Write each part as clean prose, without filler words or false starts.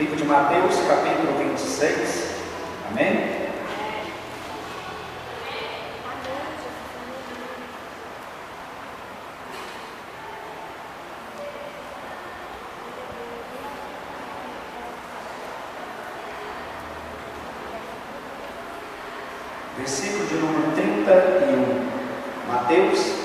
Livro de Mateus, capítulo 26. Amém? Versículo de número 31. Mateus.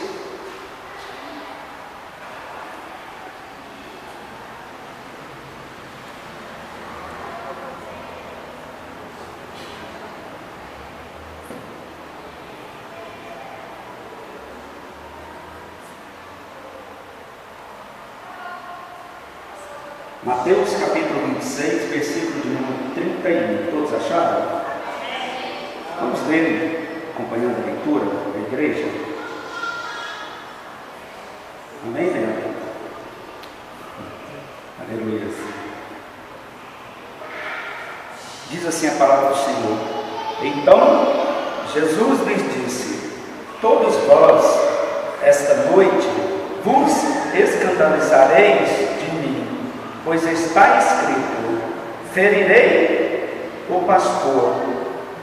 Mateus capítulo 26, versículo de número 31. Todos acharam? Vamos ler, acompanhando a leitura da igreja. Amém, Leandro? Aleluia. Diz assim a palavra do Senhor: Então Jesus lhes disse: Todos vós, esta noite, vos escandalizareis de mim, pois está escrito: ferirei o pastor,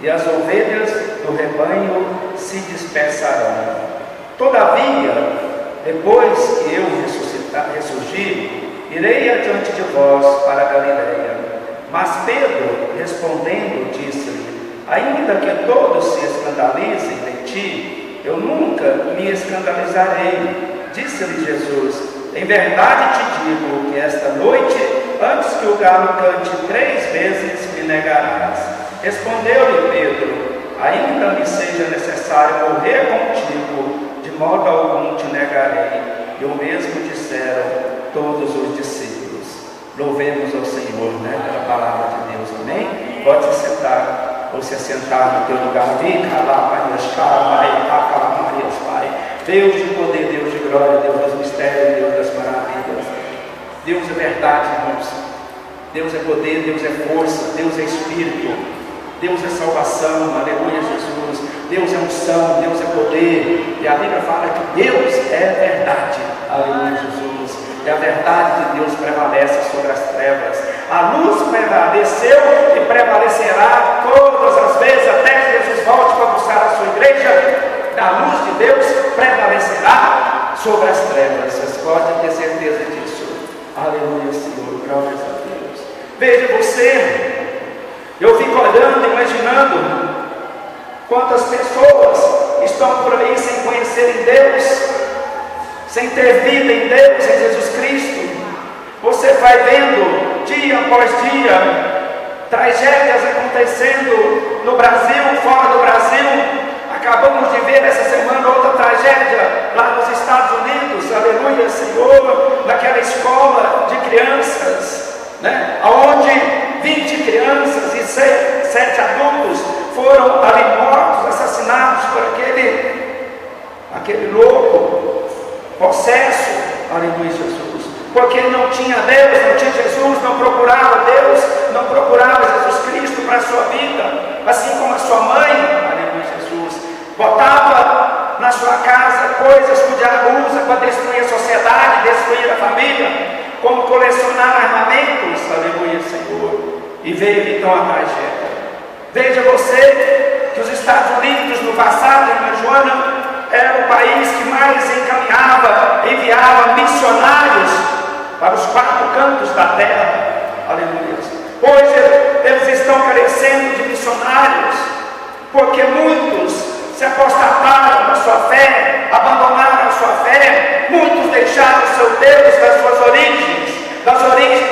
e as ovelhas do rebanho se dispersarão. Todavia, depois que eu ressurgir, irei adiante de vós para a Galileia. Mas Pedro, respondendo, disse-lhe: Ainda que todos se escandalizem de ti, eu nunca me escandalizarei. Disse-lhe Jesus: Em verdade te digo que esta noite, antes que o galo cante 3 vezes, me negarás. Respondeu-lhe Pedro: Ainda me seja necessário morrer contigo, de modo algum te negarei. E o mesmo disseram todos os discípulos. Louvemos ao Senhor, pela palavra de Deus, amém? Pode se sentar ou se assentar no teu lugar. Deus de poder, Deus de glória, Deus dos mistérios, Deus das maravilhas. Deus é verdade, irmãos. Deus é poder, Deus é força, Deus é Espírito, Deus é salvação, aleluia, Jesus. Deus é unção, Deus é poder. E a Bíblia fala que Deus é verdade, aleluia, Jesus. E a verdade de Deus prevalece sobre as trevas. A luz prevaleceu e prevalecerá todas as vezes até que Jesus volte para buscar a sua igreja. A luz de Deus prevalecerá sobre as trevas. Vocês podem ter certeza disso. Aleluia, Senhor, glórias a Deus. Veja você, eu fico olhando, imaginando quantas pessoas estão por aí sem conhecerem Deus, sem ter vida em Deus, em Jesus Cristo. Você vai vendo dia após dia tragédias acontecendo no Brasil, fora do Brasil. Acabamos de ver essa semana outra tragédia lá nos Estados Unidos, aleluia, Senhor, naquela escola de crianças, onde 20 crianças e 7 adultos foram ali mortos, assassinados por aquele louco, possesso, aleluia, Jesus, porque não tinha Deus, não tinha Jesus, não procurava Deus, não procurava Jesus Cristo para a sua vida, assim como a sua mãe, aleluia, Jesus, botava na sua casa coisas que o diabo usa para destruir a sociedade, destruir a família, como colecionar armamentos, aleluia, Senhor, e veio então a tragédia. Veja você que os Estados Unidos no passado, irmã Joana, era o país que mais enviava missionários para os 4 cantos da terra, aleluia. Hoje eles estão carecendo de missionários, porque muitos se apostataram na sua fé, abandonaram a sua fé, muitos deixaram o seu Deus das suas origens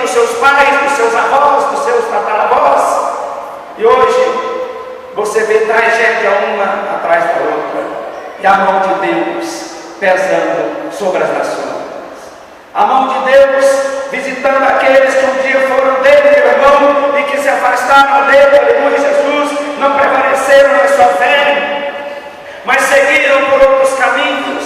dos seus pais, dos seus avós, dos seus tataravós, e hoje você vê tragédia uma atrás da outra, e a mão de Deus pesando sobre as nações, a mão de Deus visitando aqueles que um dia foram dele, meu irmão, e que se afastaram dele, aleluia, Jesus, não prevaleceram na sua fé, mas seguiram por outros caminhos,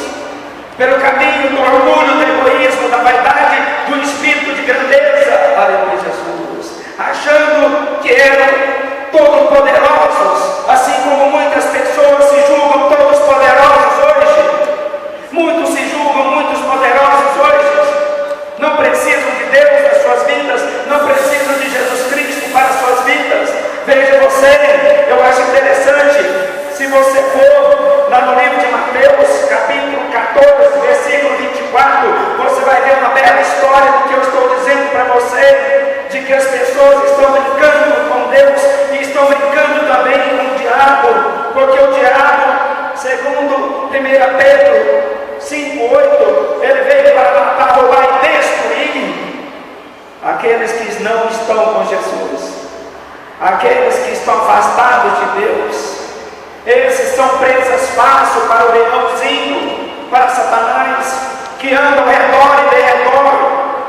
pelo caminho do orgulho, do egoísmo, da vaidade, do espírito de grandeza, aleluia, Jesus, achando que eram todos poderosos, assim como muitas pessoas se julgam todos poderosos hoje. Muitos se julgam muitos poderosos hoje, não precisam de Deus nas suas vidas, não precisam de Jesus Cristo. eu acho interessante, se você for lá no livro de Mateus, capítulo 14, versículo 24, você vai ver uma bela história do que eu estou dizendo para você, de que as pessoas estão brincando com Deus e estão brincando também com o diabo, porque o diabo, segundo 1 Pedro 5,8, ele veio para matar, roubar e destruir aqueles que não estão com Jesus, aqueles que estão afastados de Deus. Esses são presas fáceis para o leãozinho, para Satanás, que anda ao redor e derredor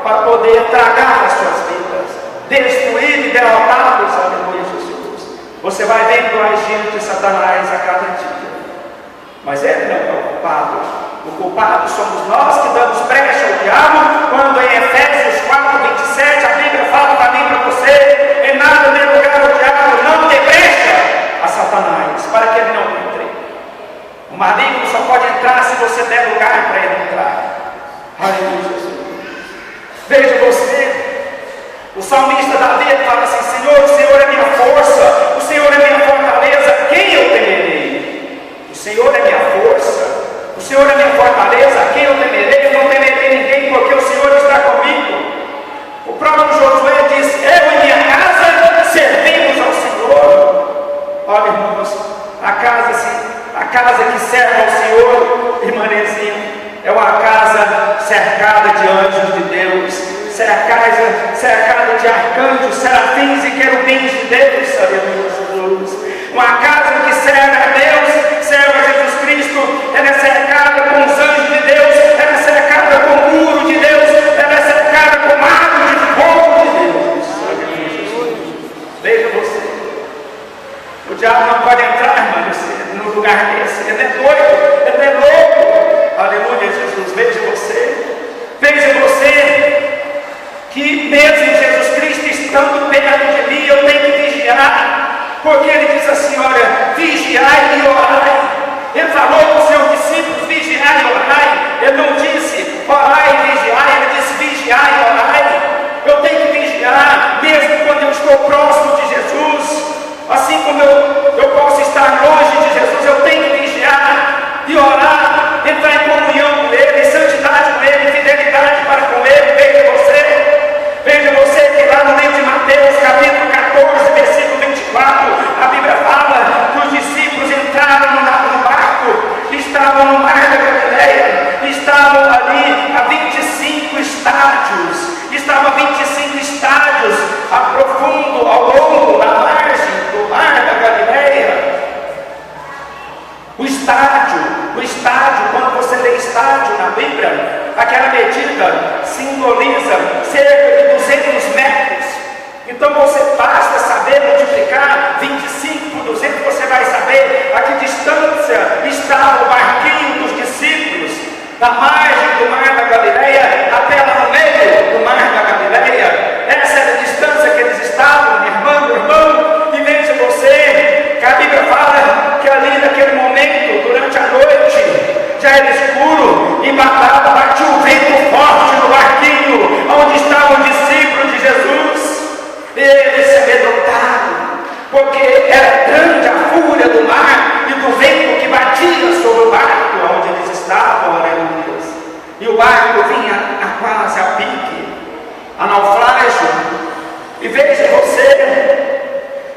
para poder tragar as suas vidas, destruir e derrotá-los. Aleluia, Jesus. Você vai vendo o agir de Satanás a cada dia, mas ele não é o culpado. O culpado somos nós que damos brecha ao diabo, quando em Efésios 4:27 a Bíblia fala para mim e para você: em nada dê lugar ao diabo, não dê brecha a Satanás, para que ele não entre. O maligno só pode entrar se você der lugar para ele entrar. Aleluia, Jesus. Veja você, o salmista Davi fala assim: Senhor, o Senhor é minha força, o Senhor é minha fortaleza, quem eu temerei? O Senhor é minha força, o Senhor é minha fortaleza, a quem eu temerei? Eu não temerei ninguém, porque o Senhor está comigo. O próprio Josué diz: eu e minha casa servimos ao Senhor. Olha, irmãos, a casa que serve ao Senhor, irmãzinho, é uma casa cercada de anjos de Deus, cercada de arcanjos, serafins e querubins de Deus. Aleluia, Jesus. Uma casa que serve a Deus, serve a Jesus Cristo, ela é cercada com os anjos de Deus, ela é cercada com o muro de Deus, ela é cercada com o mar de fogo de Deus. Aleluia, Jesus. Veja você, o diabo não pode entrar, irmão, no lugar desse. Ele é doido, ele é louco. Aleluia, Jesus. Veja você que mesmo Jesus Cristo estando perto de mim, eu tenho que vigiar, porque ele diz assim: olha, vigiai e orai. Ele falou para os seus discípulos: vigiai e orai. Ele não disse orai e vigiai, ele disse vigiai e orai. Eu tenho que vigiar, mesmo quando eu estou próximo de Jesus. Assim como eu posso estar longe de Jesus, eu tenho que vigiar e orar, entrar em comunhão com Ele, em santidade com Ele, em fidelidade para com Ele. Veja você que lá no livro de Mateus, capítulo 14, versículo 24, a Bíblia fala que os discípulos entraram no barco, estavam no mar da Galileia, estavam ali a 25 estádios, profundo, ao longo, na margem do mar da Galileia. O estádio, quando você lê estádio na Bíblia, aquela medida simboliza cerca de 200 metros. Então você basta saber multiplicar 25 por 200, você vai saber a que distância estava o barquinho dos discípulos, da margem do mar da Galileia até lá no meio do mar da Galileia. Essa era a distância que eles estavam, meu irmão. E veja você, que a Bíblia fala que ali naquele momento, durante a noite, já era escuro, e batia um vento forte no barquinho, onde estavam os discípulos de Jesus. Eles se amedrontaram, porque era grande a fúria do mar e do vento que batia sobre o barco onde eles estavam, aleluia. E o barco vinha a quase a pique, a naufrágio. E veja você,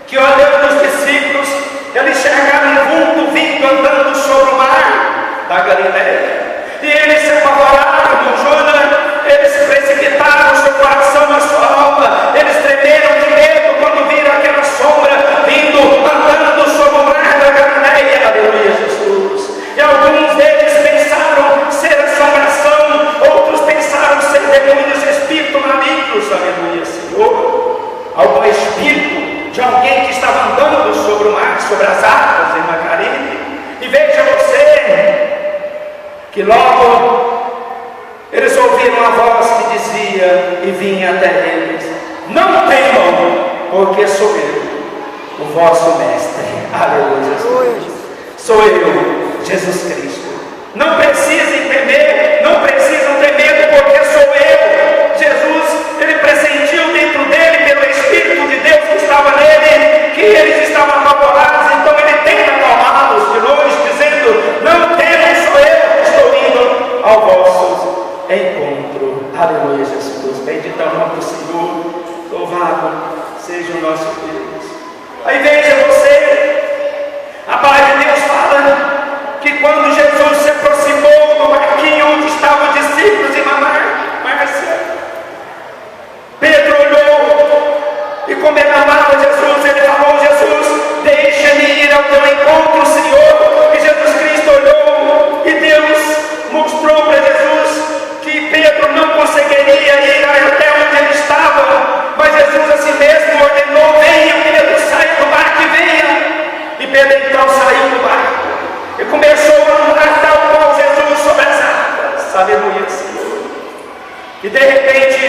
que olhando os discípulos, eles enxergaram um vulto vindo andando sobre o mar da Galileia. E eles se apavoraram com Jonas, eles se precipitaram no seu coração, na sua alma. Eles tremeram de medo quando viram aquela sombra vindo, andando sobre o mar da Galileia. Aleluia, Jesus. E alguns deles pensaram ser assombração, outros pensaram ser demônios, espíritos malignos. Aleluia, Senhor. Algum espírito de alguém que estava andando sobre o mar, sobre as águas em Macarene. E veja você, que logo eles ouviram a voz que dizia e vinha até eles: não temam, porque sou eu, o vosso mestre. Aleluia, Jesus. Sou eu, Jesus Cristo. Não precisem temer, não precisam ter medo, porque sou eu. Jesus, ele pressentiu dentro dele, pelo Espírito de Deus que estava nele, que eles estavam apavorados. ao teu encontro, Senhor. E Jesus Cristo olhou e Deus mostrou para Jesus que Pedro não conseguiria ir até onde ele estava, mas Jesus assim mesmo ordenou: venha Pedro, saia do barco e venha. E Pedro então saiu do barco e começou a andar tal qual Jesus sobre as águas. Aleluia, Senhor. E de repente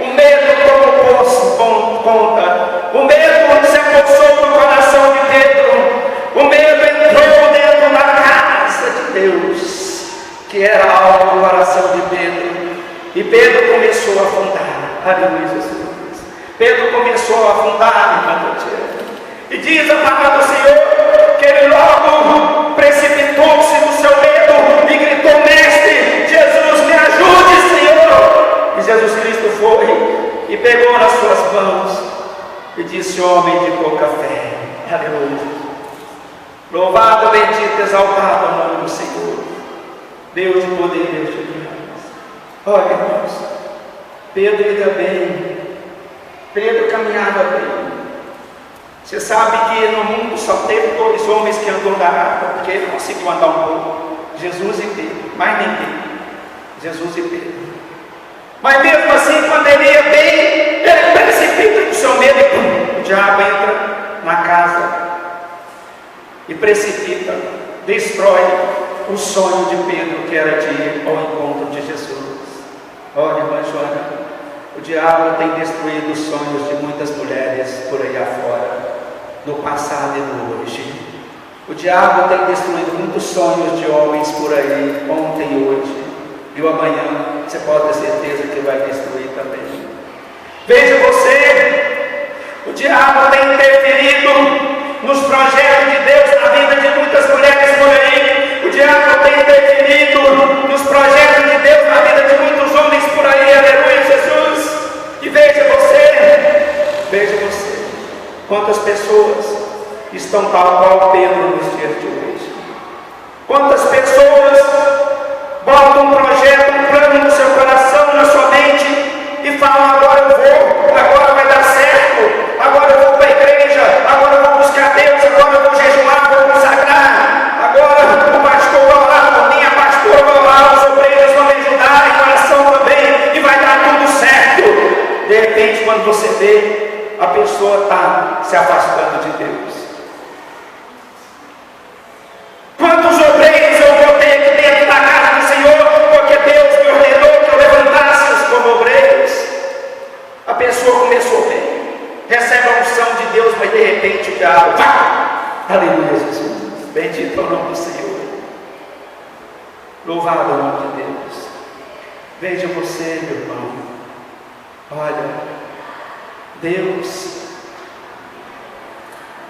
o medo tomou conta, o medo se apossou no coração de Pedro, o medo entrou dentro da casa de Deus, que era algo no coração de Pedro, e Pedro começou a afundar. Aleluia, Jesus. Pedro começou a afundar, irmão. E diz a palavra do Senhor que ele logo precipitou-se no seu medo e gritou: mestre, Jesus, me ajude, Senhor. E Jesus Cristo foi e pegou nas suas mãos e disse: homem de pouca fé. Aleluia. Louvado, bendito, exaltado o nome do Senhor. Deus de poder, Deus de graça. Olha, irmãos, Pedro ia bem, Pedro caminhava bem. Você sabe que no mundo só teve dois homens que andou na água, porque ele conseguiu andar um pouco: Jesus e Pedro, mais ninguém. Jesus e Pedro. Mas mesmo assim, quando ele ia bem, ele precipita no seu medo e pum, o diabo entra na casa e precipita, destrói o sonho de Pedro, que era de ir ao encontro de Jesus. Olha, irmã Joana, o diabo tem destruído os sonhos de muitas mulheres por aí afora, no passado e no hoje. O diabo tem destruído muitos sonhos de homens por aí, ontem e hoje. E o amanhã, você pode ter certeza que vai destruir também. Veja você, o diabo tem interferido nos projetos de Deus na vida de muitas mulheres por aí. O diabo tem interferido nos projetos de Deus na vida de muitos homens por aí. Aleluia, Jesus. E veja você, quantas pessoas estão tal qual Pedro nos dias de hoje. Quantas pessoas botam um projeto, um plano no seu coração, na sua mente, e falam: agora eu vou, agora vai dar certo, agora eu vou para a igreja, agora eu vou buscar Deus, agora eu vou jejuar, vou consagrar, agora o pastor vai orar por mim, a pastora vai orar, os obreiros vão me ajudar, em oração também, e vai dar tudo certo. De repente, quando você vê, a pessoa está se afastando de Deus. Quantos obreiros eu vou ter aqui dentro da casa do Senhor, porque Deus me ordenou que eu levantasse-os como obreiros? A pessoa começou bem, recebe a unção de Deus, mas de repente o diabo vai. Aleluia, Jesus. Bendito é o nome do Senhor. Louvado é o nome de Deus. Veja você, meu irmão. Olha, Deus,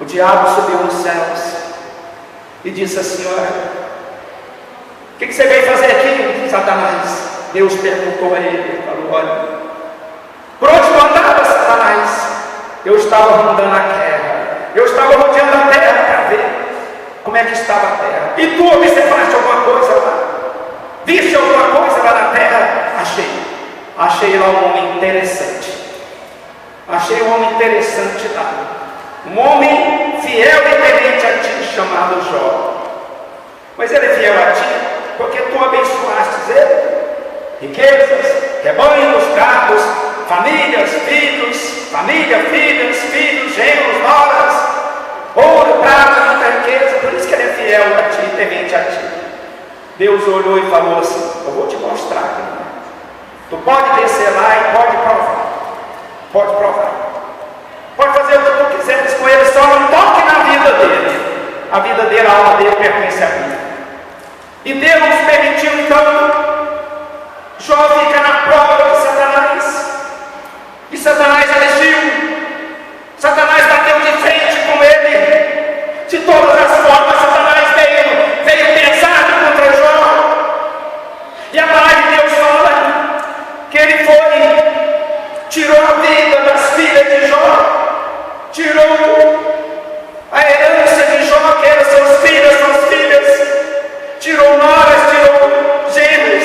o diabo subiu nos céus e disse assim: olha, o que você veio fazer aqui, Satanás? Deus perguntou a ele, falou: olha, por onde tu andava, Satanás? Eu estava rondando a terra, eu estava rodeando a terra para ver como é que estava a terra. E tu observaste alguma coisa lá? Viste alguma coisa lá na terra? Achei lá um homem interessante. Achei um homem interessante lá, um homem fiel e temente a ti, chamado Jó. Mas ele é fiel a ti porque tu abençoaste ele. Riquezas, rebanhos, gados, famílias, filhos, filhos, genros, noras, ouro, prata, muita riqueza. Por isso que ele é fiel a ti, temente a ti. Deus olhou e falou assim: eu vou te mostrar, irmão. Tu pode descer lá e pode provar. Pode provar. Pode fazer o que tu quiseres com ele, só não toque na vida dele. A vida dele, a alma dele pertence a mim. E Deus permitiu então Jó ficar na prova de Satanás. E Satanás agiu. Satanás bateu de frente com ele. De todas as formas, Satanás veio pesado contra Jó. E a palavra de Deus fala que ele tirou a vida das filhas de Jó, tirou a herança de Jó, que eram seus filhos, suas filhas, tirou noras, tirou genros,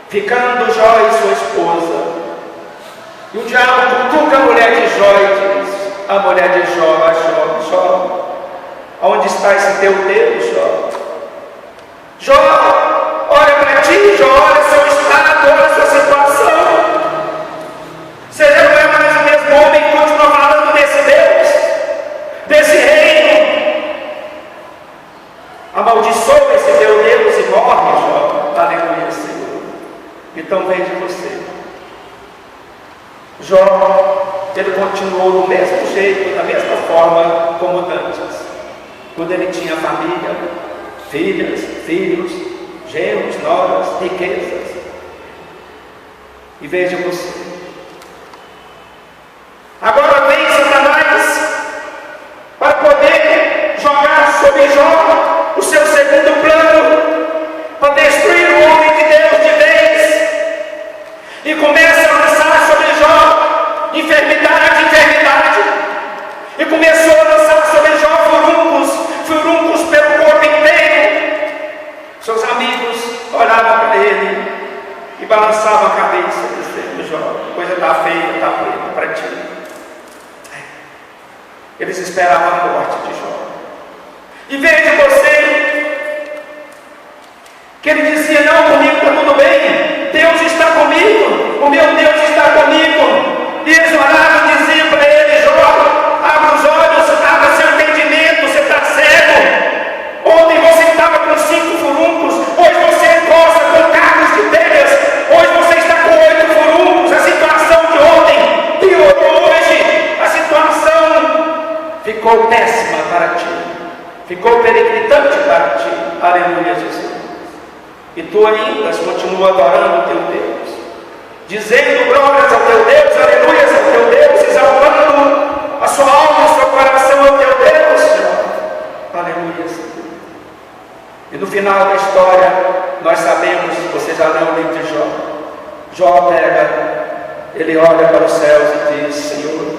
ficando Jó e sua esposa. E o diabo cutuca a mulher de Jó e diz: a mulher de Jó, aonde está esse teu Deus, Jó? Jó, olha para ti, Jó, olha seu estado, olha sua situação. Você já não é mais o mesmo homem que continua falando desse Deus, desse reino. Amaldiçoa esse teu Deus e morre, Jó. Aleluia, Senhor. Então veja você. Jó, ele continuou do mesmo jeito, da mesma forma como antes. Quando ele tinha família, filhas, filhos, genros, noras, riquezas. E veja você. Agora vem Satanás para poder jogar sobre Jó o seu segundo plano, para destruir o homem de Deus de vez. E começa a lançar sobre Jó enfermidade. E começou a lançar sobre Jó furuncos pelo corpo inteiro. Seus amigos olhavam para ele e balançavam a cabeça, dizendo: Jó, a coisa está feia, está feia para ti. Eles esperavam a morte de Jó. E veja você que ele dizia: não, comigo está tudo bem, Deus está comigo, o meu Deus está comigo. E eles oravam e diziam para ele: Jó, abra os olhos, abra seu entendimento, você está cego. Ontem você estava com 5 furuncos, hoje você encosta com carros de telhas, hoje você está com 8 furuncos. A situação de ontem piorou hoje, a situação ficou péssima para ti, ficou periclitante para ti. Aleluia, Jesus. E tu ainda continua adorando o teu Deus, dizendo glórias ao teu Deus, aleluias ao teu Deus, exaltando a sua alma, o seu coração ao teu Deus, Senhor. Aleluia, Senhor. E no final da história, nós sabemos, você já leu o livro de Jó. Jó pega, ele olha para os céus e diz: Senhor,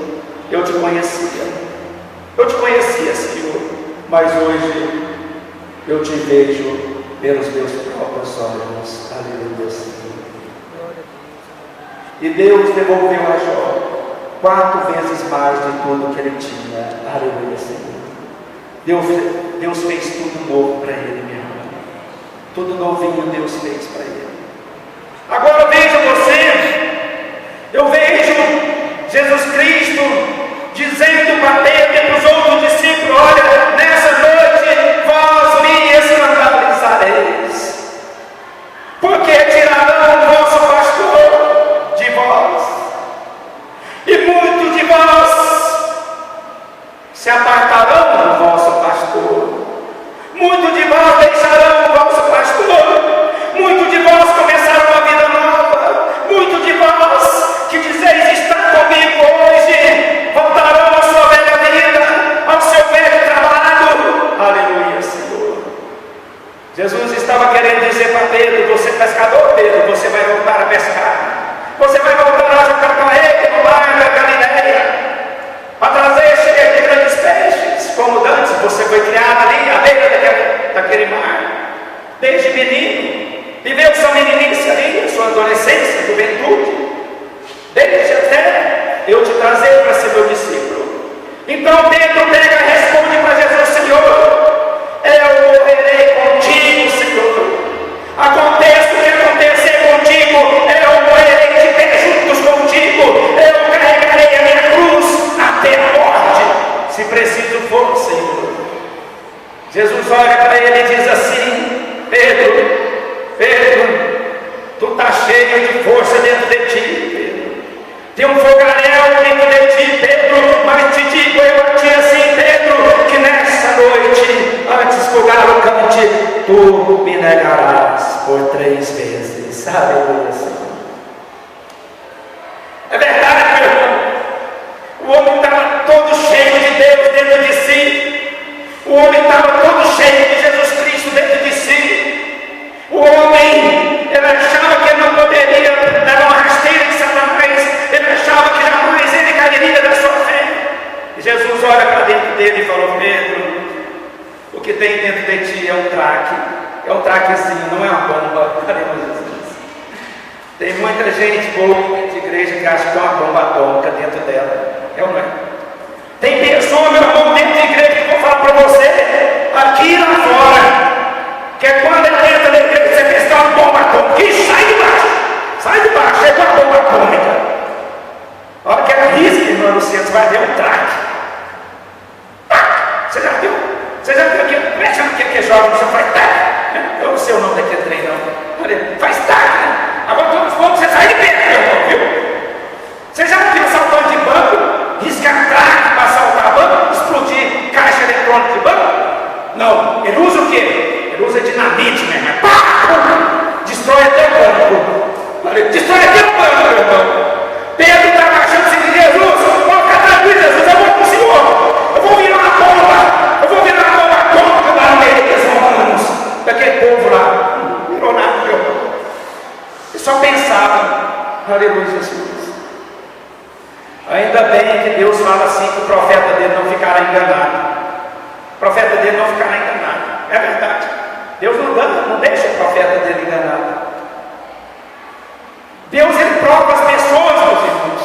eu te conhecia, Senhor, mas hoje eu te vejo pelos meus próprios olhos. Aleluia, Senhor. E Deus devolveu a Jó 4 vezes mais de tudo que ele tinha. Aleluia, Senhor. Deus fez tudo novo para ele, meu irmão. Tudo novinho Deus fez para ele. Agora veja você, eu vejo Jesus Cristo dizendo para Pedro e para os outros discípulos: olha, nessa noite vós me escandalizareis, porque tirarão o vosso pastor de vós, e muitos de vós se apartarão do vosso pastor, muitos de vós deixarão o vosso pastor, muitos de vós começarão uma vida nova, muitos de vós que dizeis estar comigo hoje, voltarão à sua velha vida, ao seu velho trabalho. Aleluia, Senhor. Jesus estava querendo dizer para Pedro: você pescador, Pedro, você vai voltar a pescar, você vai voltar a jogar com ele no mar da Galileia, a trazer cheio de grandes peixes, como antes você foi criado ali à beira daquele mar, desde menino, viveu sua meninice ali, sua adolescência, juventude, desde até eu te trazer para ser meu discípulo. Então Pedro pega e responde para Jesus: Senhor, eu morrerei contigo, Senhor. Aconteça o que acontecer contigo, eu morrerei de pé juntos contigo, eu carregarei a minha cruz até a morte, se preciso for, Senhor. Jesus olha para ele e diz assim: Pedro, tu está cheio de força dentro de ti, Pedro. Tem um fogaréu dentro de ti, Pedro, mas te digo eu a ti assim, Pedro, que nessa noite, antes que o galo cante, tu me negarás por 3 vezes. Aleluia, Senhor. É verdade, meu irmão. O homem estava todo cheio de Deus dentro de si. O homem estava todo cheio de Jesus Cristo dentro de si. O homem, ele achava que ele não poderia dar uma rasteira de Satanás. Ele achava que jamais ele cairia da sua fé. E Jesus olha para dentro dele e falou: Pedro, o que tem dentro de ti é um traquezinho, não é uma bomba. Tem muita gente boa de igreja que acha que é uma bomba atômica dentro dela. É ou não é? Tem pessoas Você já viu aquele, como é que chama aquele que joga no chão, faz tac, né? Eu não sei o nome daquele trem não. Faz tac, né? Agora todos os pontos você sai de perto, meu irmão, viu? Você já viu saltando de banco, riscar crack para saltar banco, explodir caixa eletrônica de banco? Não, ele usa o quê? Ele usa dinamite, meu irmão. Pá! Destrói até o banco. Destrói até o banco, meu irmão. Pedro está marchando assim, Jesus, fica tranquilo, Jesus, eu vou com o Senhor. Eu vou virar uma bomba. Eu vou virar uma bomba atômica lá no meio daqueles romanos, daquele povo lá. Não virou nada, meu irmão. Ele só pensava, aleluia, Jesus. Ainda bem que Deus fala assim, que o profeta dele não ficará enganado. O profeta dele não ficará enganado. É verdade. Deus não deixa o profeta dele enganado. Deus, ele prova as pessoas, meus irmãos.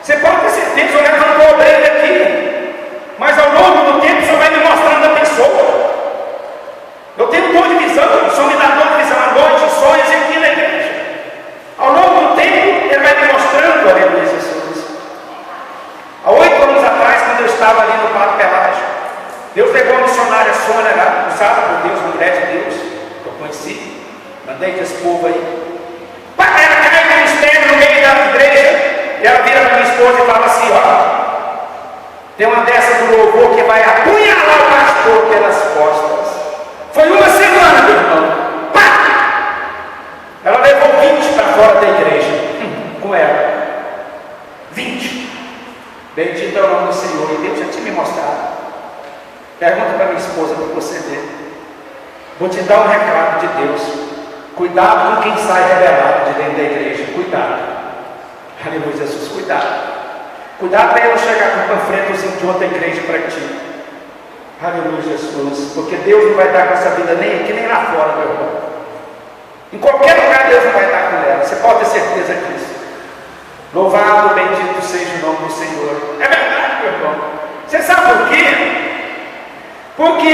Você pode ter certeza, eu levanto a obreira aqui, mas ao longo do tempo o Senhor vai me mostrando a pessoa. Eu tenho dor de visão, o Senhor me dá dor de visão à noite, sonhos aqui na igreja. Ao longo do tempo, ele vai me mostrando, aleluia, Jesus. Há 8 anos atrás, quando eu estava ali no Parque Pelágio, Deus levou a missionária Sônia lá, usada por Deus, mulher de Deus, que eu conheci, mandei para esse povo aí. Ela cai no mistério no meio da igreja, e ela vira para minha esposa e fala assim: ó, tem uma dessa do louvor que vai apunhalar o pastor pelas costas. Foi uma semana, meu irmão. Pá! Ela levou 20 para fora da igreja, com ela. 20. Bendito é o nome do Senhor, e Deus já tinha me mostrado. Pergunta para minha esposa para você ver. Vou te dar um recado de Deus. Cuidado com quem sai revelado de dentro da igreja. Cuidado. Aleluia, Jesus, cuidado. Cuidado para ele não chegar com um panfletozinho de outra igreja para ti. Aleluia, Jesus. Porque Deus não vai estar com essa vida nem aqui nem lá fora, meu irmão. Em qualquer lugar Deus não vai estar com ela. Você pode ter certeza disso. Louvado, bendito seja o nome do Senhor. É verdade, meu irmão. Você sabe por quê? Porque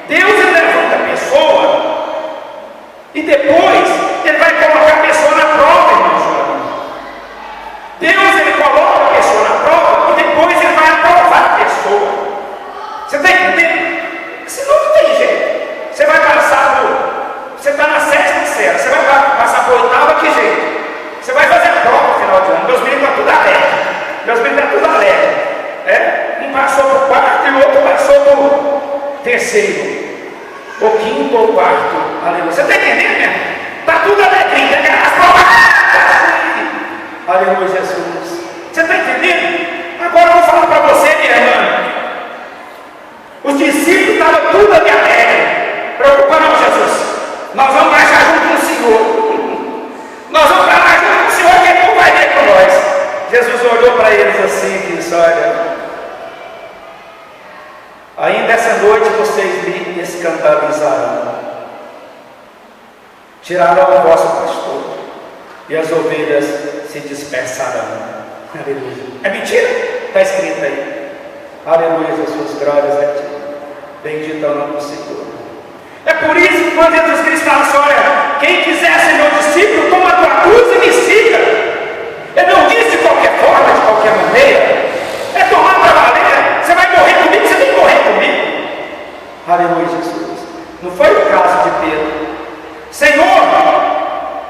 Deus levanta a pessoa e depois Ele vai colocar a pessoa na prova, irmão. Deus, Ele coloca a pessoa na prova e depois Ele vai aprovar a pessoa. Você está entendendo? Senão não tem jeito. Você vai passar por... Você está na 7ª série, você vai passar por 8ª, que jeito? Você vai fazer a prova no final de ano. Meus meninos estão tudo alegre. Meus meninos estão tudo alegre. Um passou para o 4º e o outro passou para o 3º. Ou 5º ou 4º. Aleluia. Você está entendendo, né? Está tudo alegrinha. As provas. Aleluia, Jesus. Você está entendendo? Agora eu vou falar para você, minha irmã. Os discípulos estavam tudo ali alegre. Preocupa não, Jesus. Nós vamos marchar junto com o Senhor. Nós vamos marchar junto com o Senhor, que Ele não vai ver com nós. Jesus olhou para eles assim e disse: olha, ainda essa noite vocês me escandalizarão, tirarão o vosso pastor e as ovelhas se dispersarão. Aleluia. É mentira? Está escrito aí. Aleluia, Jesus, glórias a ti. Bendito é o nome do Senhor. É por isso que quando Jesus Cristo fala assim: olha, quem quiser ser meu discípulo, toma a tua cruz e me siga. Ele não diz de qualquer forma, de qualquer maneira. É tomar para valer. Você vai morrer comigo, você tem que morrer comigo. Aleluia, Jesus. Não foi o caso de Pedro. Senhor,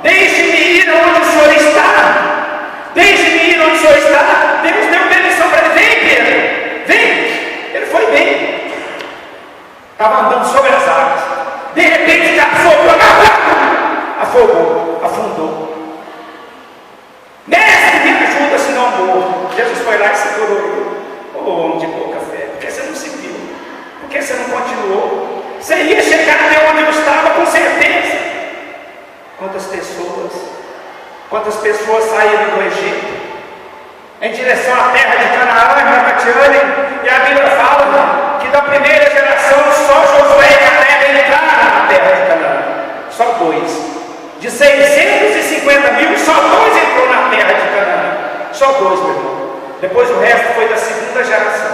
deixe-me ir onde o Senhor está. Deixe-me ir onde o Senhor está. Deus deu permissão para ele. Vem, Pedro. Vem. Ele foi bem. Estava andando sobre as águas. De repente, já afogou, afundou. Mestre, me ajuda, senão morro. Jesus foi lá e segurou ele. Ô homem de pouca fé, por que você não seguiu? Por que você não continuou? Você ia chegar até onde eu estava com certeza. Quantas pessoas saíram do Egito em direção à terra de Canaã, irmã Tatiane, e a Bíblia fala que da primeira geração só Josué e Caleb entraram na terra de Canaã. Só 2. De 650 mil, só 2 entrou na terra de Canaã. Só 2, meu irmão. Depois o resto foi da segunda geração.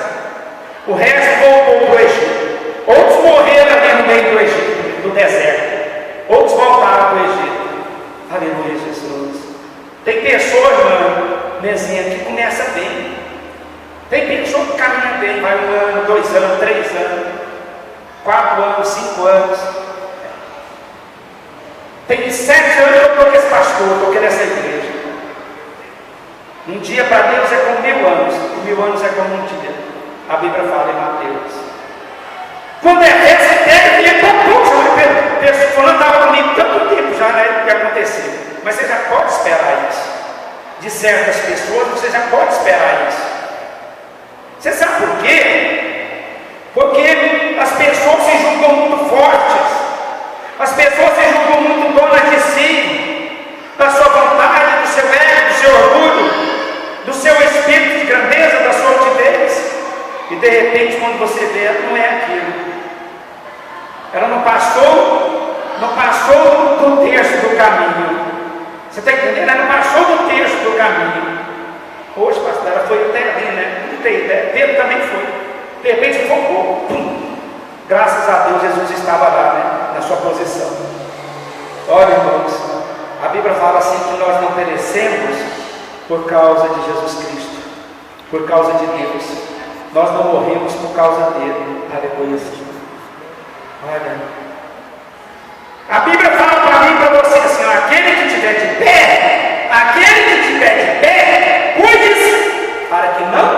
O resto voltou para o Egito. Outros morreram ali no meio do Egito, do deserto. Outros voltaram para o Egito. Aleluia, Jesus. Tem pessoa, irmã Nezinha, que começa bem. Tem pessoa que caminha bem, vai 1 ano, 2 anos, 3 anos. 4 anos, 5 anos. Tem 7 anos que eu estou com esse pastor, estou aqui nessa igreja. Um dia para Deus é como 1000 anos, 1000 anos é como um dia. A Bíblia fala em Mateus. Quando é essa, pega e é pouco. Fulano estava comigo tanto tempo já, né? O que aconteceu. Mas você já pode esperar isso. De certas pessoas, você já pode esperar isso. Você sabe por quê? Porque as pessoas se julgam muito fortes. As pessoas se julgam muito donas de si, da sua vontade, do seu ego, do seu orgulho, do seu espírito de grandeza, da sua altivez. E de repente, quando você vê, ela não é aquilo. Ela não passou do terço do caminho. Você está entendendo? Ela não passou do terço do caminho. Hoje, pastor, ela foi até ali, né? Não tem ideia. Pedro também foi. De repente, focou. Pum. Graças a Deus, Jesus estava lá, né? Na sua posição. Olha, irmãos, a Bíblia fala assim que nós não perecemos por causa de Jesus Cristo, por causa de Deus. Nós não morremos por causa dele. Aleluia. Olha, a Bíblia fala para mim e para você assim: ó, aquele que estiver de pé, cuide-se para que não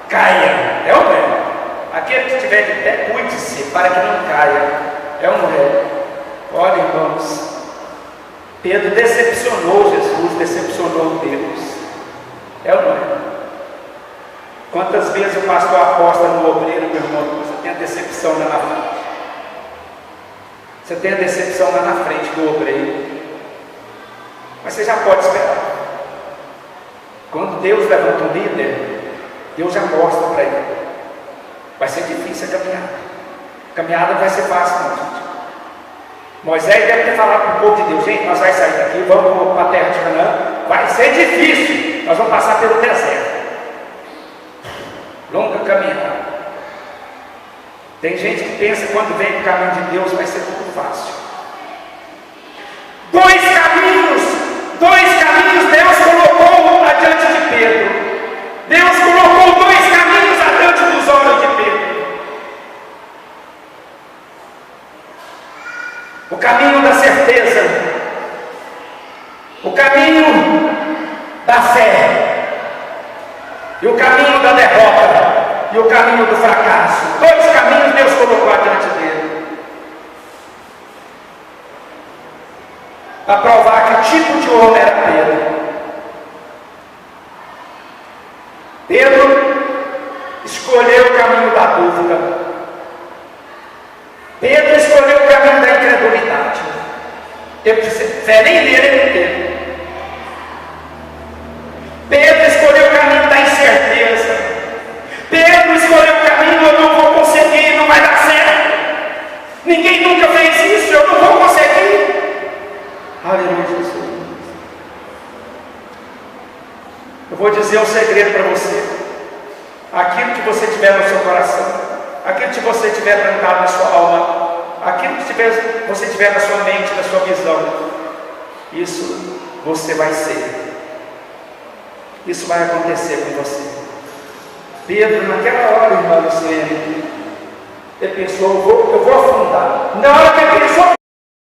caia. É ou não é? Aquele que estiver de pé, cuide-se para que não caia. É ou não é? Olha, irmãos, Pedro decepcionou Jesus, decepcionou Deus. É ou não é? Quantas vezes o pastor aposta no obreiro, meu irmão? Você tem a decepção lá na frente. Você tem a decepção lá na frente do obreiro. Mas você já pode esperar. Quando Deus levanta um líder, Deus já mostra para ele. Vai ser difícil a caminhada. A caminhada não vai ser fácil, não, gente. Moisés deve ter falado para o povo de Deus: gente, nós vamos sair daqui, vamos para a terra de Canaã. Vai ser difícil. Nós vamos passar pelo deserto. Longa caminhada. Tem gente que pensa que quando vem o caminho de Deus vai ser tudo fácil. Dois caminhos Deus colocou adiante de Pedro. Deus colocou 2 caminhos adiante dos olhos de Pedro. O caminho da certeza, o caminho da fé, e o caminho da derrota, e o caminho do fracasso. 2 caminhos Deus colocou adiante dele, para provar que tipo de homem era Pedro. Pedro escolheu o caminho da dúvida. Pedro escolheu o caminho da incredulidade. Eu disse: fé nem nele, ele não teve. Pedro escolheu o caminho da incerteza. Pedro escolheu o caminho: eu não vou conseguir, não vai dar certo. Ninguém nunca fez isso, eu não vou conseguir. Aleluia, Jesus. Eu vou dizer um segredo para você. Aquilo que você tiver no seu coração, aquilo que você tiver plantado na sua alma, aquilo que você tiver na sua mente, na sua visão, isso você vai ser. Isso vai acontecer com você. Pedro, naquela hora, irmão, ele pensou: eu vou afundar. Na hora que ele pensou